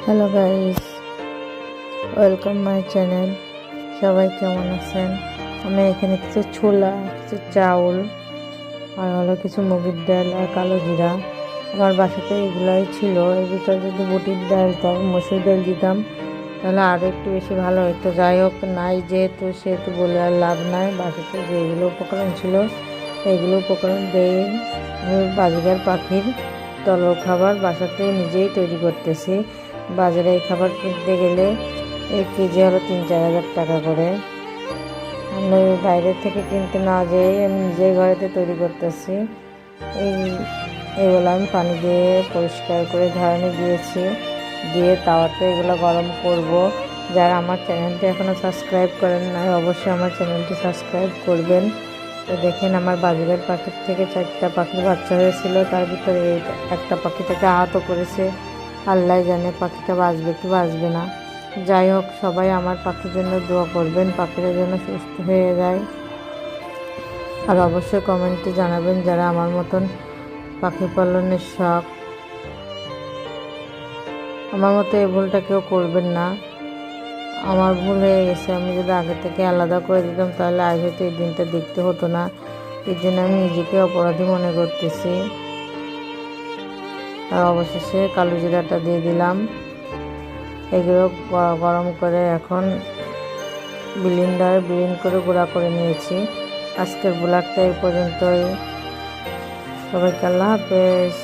Hello guys, welcome my channel. সবাই কেমন আছেন? আমি এখানে কিছু ছোলা, কিছু চাউল আর হলো কিছু মুগের ডাল আর কালো জিরা। আমার বাসাতে এগুলাই ছিল। এর ভিতরে যদি বুটির ডাল তার মসুর ডাল দিতাম তাহলে আরও একটু বেশি ভালো হতো। যাই হোক, নাই যেহেতু সেহেতু বলে আর লাভ নাই। বাসাতে যেগুলো উপকরণ ছিল এগুলো উপকরণ দিয়ে আমি বাজিগার পাখির তরল খাবার বাসাতে নিজেই তৈরি করতেছি। বাজারে এই খাবার কিনতে গেলে এই কেজি হলো 3-4 হাজার টাকা করে। আমি বাইরে থেকে কিনতে না যেয়ে আমি নিজেই ঘরেতে তৈরি করতেছি। এগুলো আমি পানি দিয়ে পরিষ্কার করে ঝাড়ানি দিয়েছি, দিয়ে তাওয়াতে এগুলো গরম করব। যারা আমার চ্যানেলটি এখনও সাবস্ক্রাইব করেন নাই অবশ্যই আমার চ্যানেলটি সাবস্ক্রাইব করবেন। তো দেখেন, আমার বাজিগার পাখির থেকে 4টা পাখির বাচ্চা হয়েছিল, তার ভিতরে একটা পাখিটাকে আহত করেছে। আল্লাহ জানে পাখিটা বাঁচবে কি বাঁচবে না। যাই হোক, সবাই আমার পাখির জন্য দোয়া করবেন, পাখিরা যেন সুস্থ হয়ে যায়। আর অবশ্যই কমেন্টে জানাবেন যারা আমার মতন পাখি পালনের শখ। আমার মতো এই ভুলটা কেউ করবেন না। আমার ভুল হয়ে গেছে। আমি যদি আগে থেকে আলাদা করে দিতাম তাহলে আজ হয়তো এই দিনটা দেখতে হতো না। এর জন্য আমি নিজেকে অপরাধী মনে করতেছি। আর অবশেষে কালো জিরাটা দিয়ে দিলাম। এগুলো গরম করে এখন ব্লেন্ড করে গুঁড়া করে নিয়েছি। আজকের ব্লগটা এই পর্যন্তই। সবাইকে আল্লাহ হাফেজ।